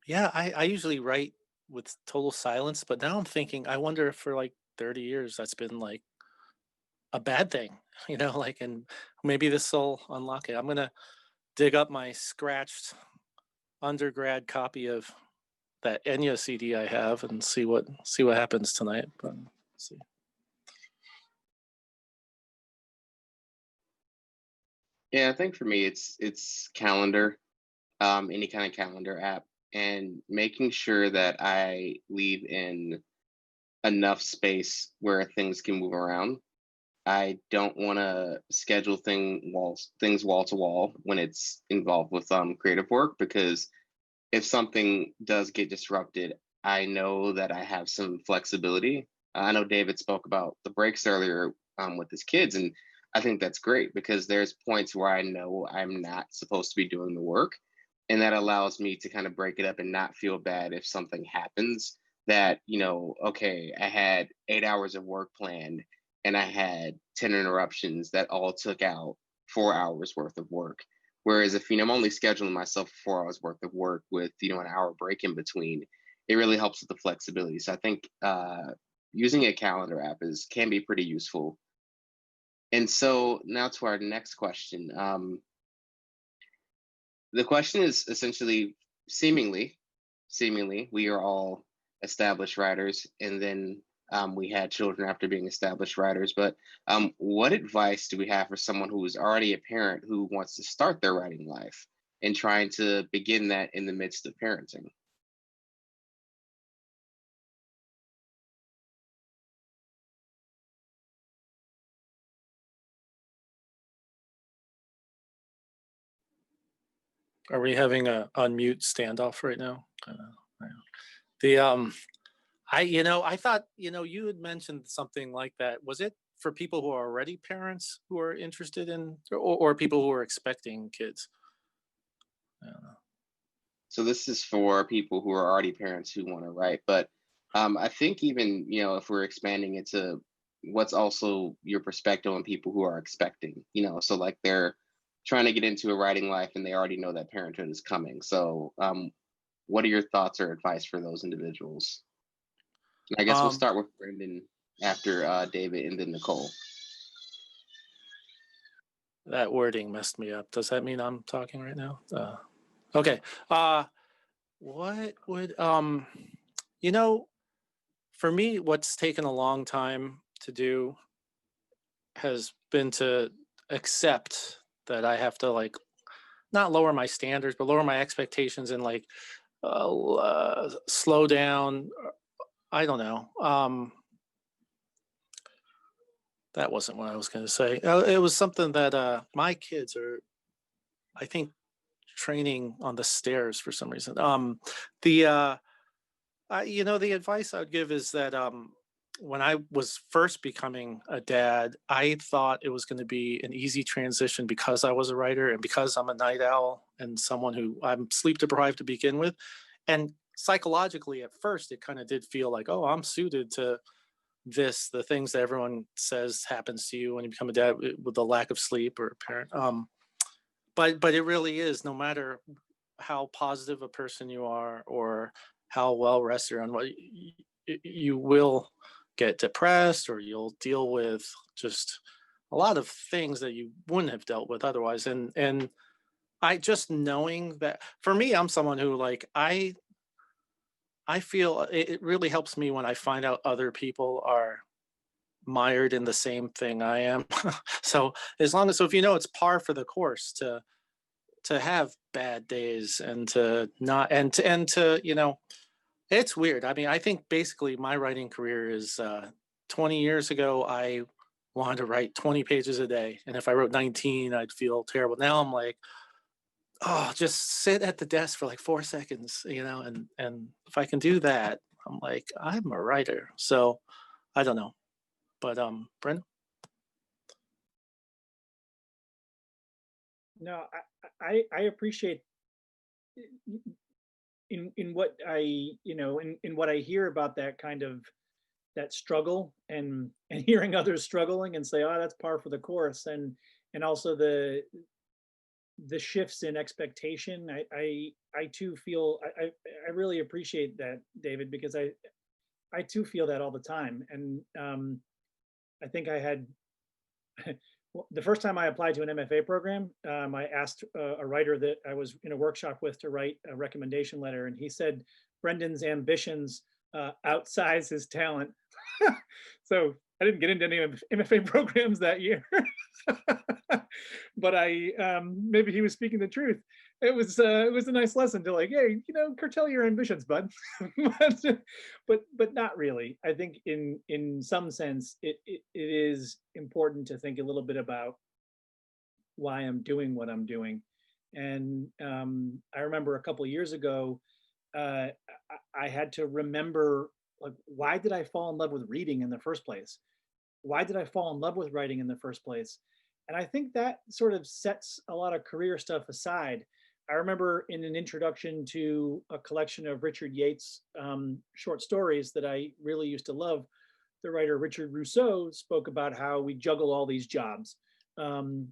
Yeah, I usually write with total silence, but now I'm thinking, I wonder if for like 30 years that's been like a bad thing, and maybe this will unlock it. I'm gonna dig up my scratched undergrad copy of that Enya CD I have and see what happens tonight. But see. Yeah, I think for me it's calendar, any kind of calendar app, and making sure that I leave in enough space where things can move around. I don't want to schedule things wall to wall when it's involved with creative work, because if something does get disrupted, I know that I have some flexibility. I know David spoke about the breaks earlier with his kids, and I think that's great because there's points where I know I'm not supposed to be doing the work, and that allows me to kind of break it up and not feel bad if something happens that, okay, I had 8 hours of work planned and I had 10 interruptions that all took out 4 hours worth of work. Whereas if I'm only scheduling myself 4 hours worth of work with an hour break in between, it really helps with the flexibility. So I think using a calendar app can be pretty useful. And so now to our next question. The question is essentially, seemingly, we are all established writers, and then we had children after being established writers. But what advice do we have for someone who is already a parent who wants to start their writing life and trying to begin that in the midst of parenting? Are we having a unmute standoff right now? The I thought you had mentioned something like that. Was it for people who are already parents who are interested in, or people who are expecting kids? I don't know. So this is for people who are already parents who want to write. But I think even, if we're expanding it to what's also your perspective on people who are expecting, so like they're trying to get into a writing life and they already know that parenthood is coming. So what are your thoughts or advice for those individuals? And I guess we'll start with Brendan after David and then Nicole. That wording messed me up. Does that mean I'm talking right now? Okay. What would for me, what's taken a long time to do has been to accept that I have to like not lower my standards, but lower my expectations and like slow down. I don't know. That wasn't what I was going to say. It was something that my kids are, I think, training on the stairs for some reason. The advice I would give is that when I was first becoming a dad, I thought it was going to be an easy transition because I was a writer and because I'm a night owl and someone who I'm sleep deprived to begin with. And psychologically, at first, it kind of did feel like, oh, I'm suited to the things that everyone says happens to you when you become a dad with the lack of sleep or a parent. But it really is, no matter how positive a person you are or how well rested on what you will get depressed, or you'll deal with just a lot of things that you wouldn't have dealt with otherwise. And I just knowing that, for me, I'm someone who, like, I feel it really helps me when I find out other people are mired in the same thing I am. So as long as, so if you know it's par for the course to have bad days and to not, and to it's weird. I mean, I think basically my writing career is 20 years ago I wanted to write 20 pages a day, and if I wrote 19 I'd feel terrible. Now I'm like, oh, just sit at the desk for like 4 seconds, and if I can do that, I'm like, I'm a writer. So I don't know, but Brent. No, I appreciate in what I, in what I hear about that kind of, that struggle, and hearing others struggling and say, oh, that's par for the course. And also the shifts in expectation. I too feel, I really appreciate that, David, because I too feel that all the time. And I think I had, the first time I applied to an MFA program, I asked a writer that I was in a workshop with to write a recommendation letter, and he said Brendan's ambitions outsize his talent. So I didn't get into any MFA programs that year, but maybe he was speaking the truth. It was a nice lesson to, like, hey, curtail your ambitions, bud. but not really. I think in some sense it is important to think a little bit about why I'm doing what I'm doing. And I remember a couple of years ago, I had to remember, like, why did I fall in love with reading in the first place? Why did I fall in love with writing in the first place? And I think that sort of sets a lot of career stuff aside. I remember in an introduction to a collection of Richard Yates' short stories that I really used to love, the writer Richard Rousseau spoke about how we juggle all these jobs. And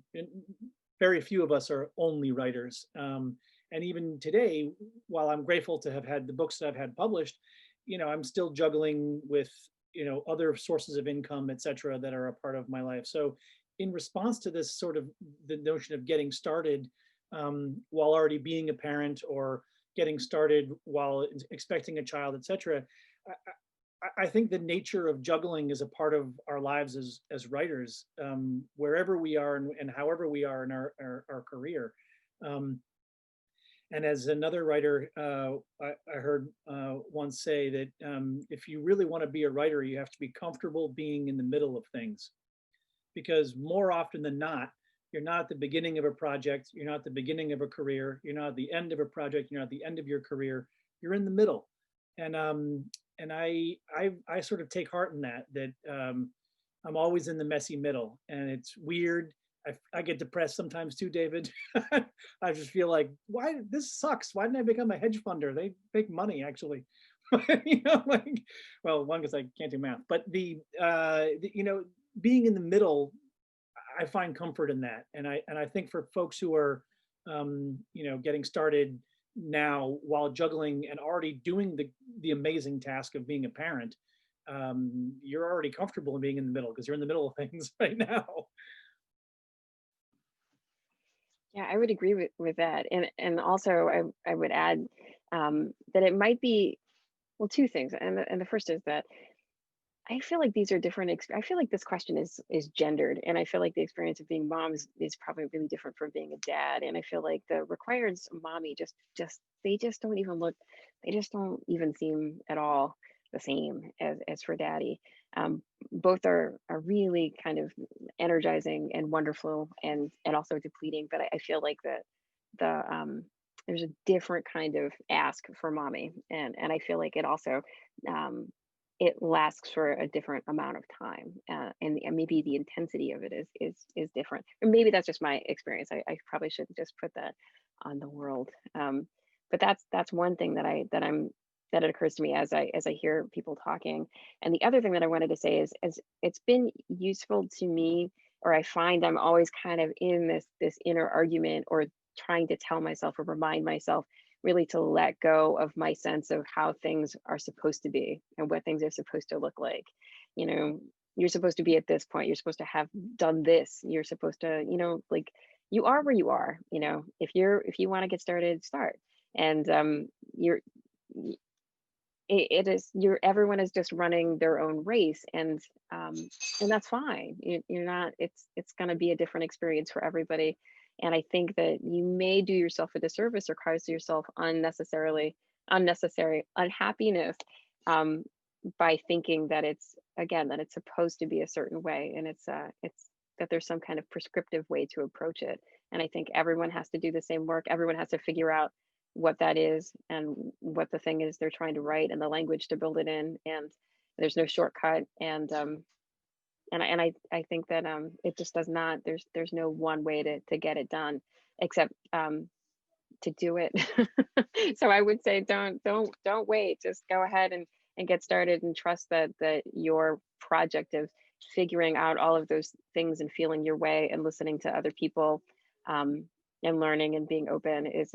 very few of us are only writers. And even today, while I'm grateful to have had the books that I've had published, I'm still juggling with, other sources of income, et cetera, that are a part of my life. So in response to this sort of the notion of getting started while already being a parent, or getting started while expecting a child, et cetera, I think the nature of juggling is a part of our lives as writers, wherever we are and however we are in our career. And as another writer I heard once say that if you really want to be a writer, you have to be comfortable being in the middle of things. Because more often than not, you're not at the beginning of a project, you're not at the beginning of a career, you're not at the end of a project, you're not at the end of your career, you're in the middle. And I sort of take heart in that I'm always in the messy middle, and it's weird. I get depressed sometimes too, David. I just feel like, why this sucks? Why didn't I become a hedge funder? They make money, actually. Like, well, one, because I can't do math, but the being in the middle, I find comfort in that. And I think for folks who are, getting started now while juggling and already doing the amazing task of being a parent, you're already comfortable in being in the middle because you're in the middle of things right now. Yeah, I would agree with that. And also I would add that it might be, well, two things. And the first is that I feel like these are different. I feel like this question is gendered, and I feel like the experience of being mom is probably really different from being a dad. And I feel like the required mommy they just don't even look, they just don't even seem at all the same as for daddy. Both are really kind of energizing and wonderful, and also depleting. But I feel like there's a different kind of ask for mommy, and I feel like it also it lasts for a different amount of time, and maybe the intensity of it is different. Or maybe that's just my experience. I probably shouldn't just put that on the world. But that's one thing that it occurs to me as I hear people talking. And the other thing that I wanted to say is it's been useful to me, or I find I'm always kind of in this inner argument or trying to tell myself or remind myself really to let go of my sense of how things are supposed to be and what things are supposed to look like. You know, you're supposed to be at this point, you're supposed to have done this, you're supposed to, you know, like, you are where you are. You know, if you want to get started, start. And you're it is, everyone is just running their own race, and that's fine. You're not, it's going to be a different experience for everybody. And I think that you may do yourself a disservice or cause yourself unnecessary unhappiness by thinking that it's, again, that it's supposed to be a certain way, and it's that there's some kind of prescriptive way to approach it. And I think everyone has to do the same work. Everyone has to figure out what that is and what the thing is they're trying to write and the language to build it in. And there's no shortcut. And I think that it just does not, there's no one way to get it done, except to do it. So I would say don't wait, just go ahead and get started, and trust that your project of figuring out all of those things and feeling your way and listening to other people and learning and being open is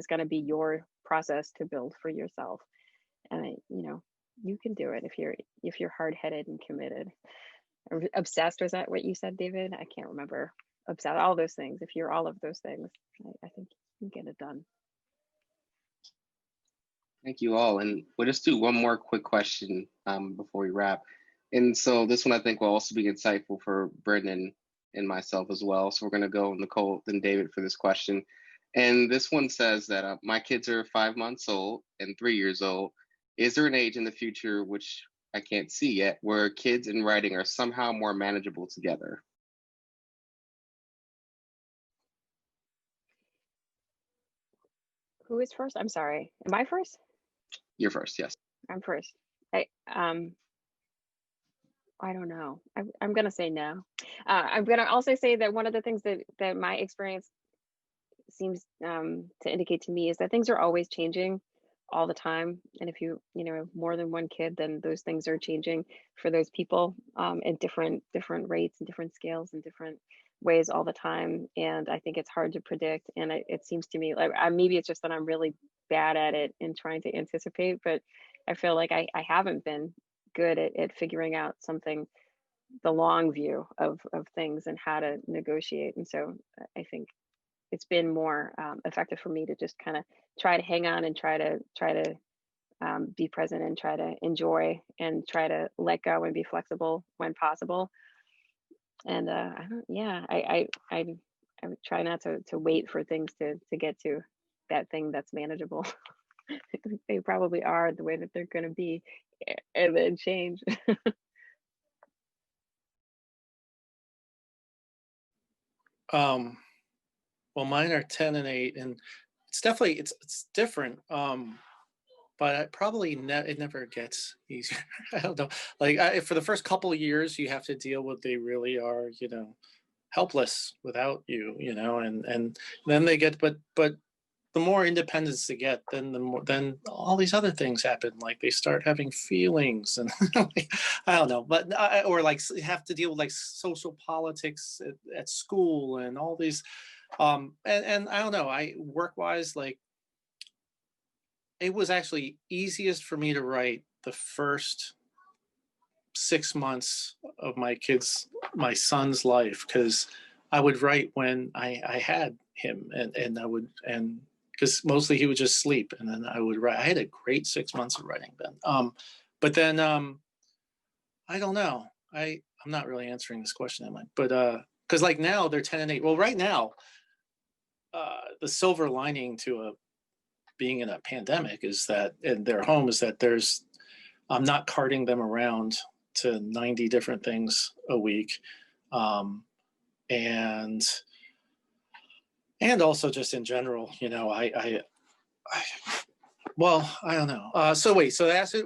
going to be your process to build for yourself. And you know, you can do it if you're hard-headed and committed. Or obsessed, was that what you said, David? I can't remember. Obsessed, all those things. If you're all of those things, I think you can get it done. Thank you all. And we'll just do one more quick question before we wrap. And so this one I think will also be insightful for Brendan and myself as well. So we're going to go Nicole, then David for this question. And this one says that my kids are 5 months old and 3 years old. Is there an age in the future, which I can't see yet, where kids and writing are somehow more manageable together? Who is first? I'm sorry. Am I first? You're first, yes. I'm first. I don't know. I'm gonna say no. I'm gonna also say that one of the things that my experience seems to indicate to me is that things are always changing all the time. And if you have more than one kid, then those things are changing for those people at different rates and different scales and different ways all the time. And I think it's hard to predict. And it seems to me like maybe it's just that I'm really bad at it in trying to anticipate, but I feel like I haven't been good at figuring out something, the long view of things and how to negotiate. And so I think it's been more effective for me to just kind of try to hang on and try to be present and try to enjoy and try to let go and be flexible when possible. And I would try not to wait for things to get to that thing that's manageable. They probably are the way that they're going to be, and then change. Well, mine are 10 and 8, and it's definitely it's different. But it never gets easier. I don't know. Like for the first couple of years, you have to deal with they really are, helpless without you, and then they get, but the more independence they get, then all these other things happen. Like they start having feelings, and I don't know, but or like have to deal with like social politics at school and all these, and I don't know. I work-wise, like it was actually easiest for me to write the first 6 months of my son's life, because I would write when I had him, and because mostly he would just sleep, and then I would write. I had a great 6 months of writing then. But then I don't know. I'm not really answering this question, am I? But because like now they're 10 and 8. Well, right now, the silver lining to being in a pandemic is that in their home is that I'm not carting them around to 90 different things a week. And also just in general, well, I don't know. So wait, so that's it.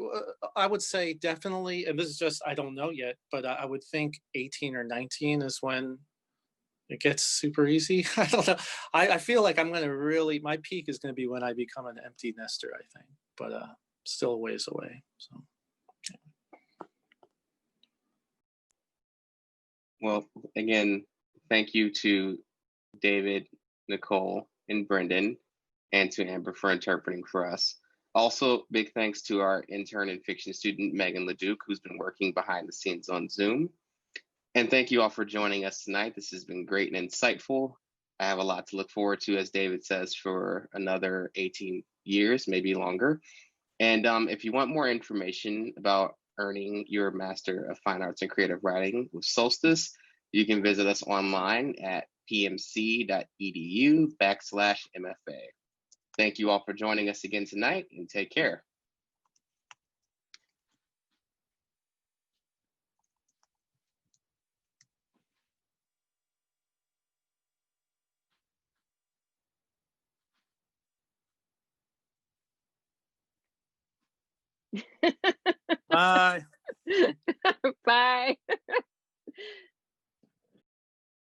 I would say definitely, and this is just, I don't know yet, but I would think 18 or 19 is when it gets super easy. I don't know. I feel like I'm going to my peak is going to be when I become an empty nester, I think, but still a ways away. So. Well, again, thank you to David, Nicole, and Brendan, and to Amber for interpreting for us. Also, big thanks to our intern and fiction student, Megan Leduc, who's been working behind the scenes on Zoom. And thank you all for joining us tonight. This has been great and insightful. I have a lot to look forward to, as David says, for another 18 years, maybe longer. And if you want more information about earning your Master of Fine Arts in Creative Writing with Solstice, you can visit us online at pmc.edu/MFA. Thank you all for joining us again tonight, and take care. Bye. Bye.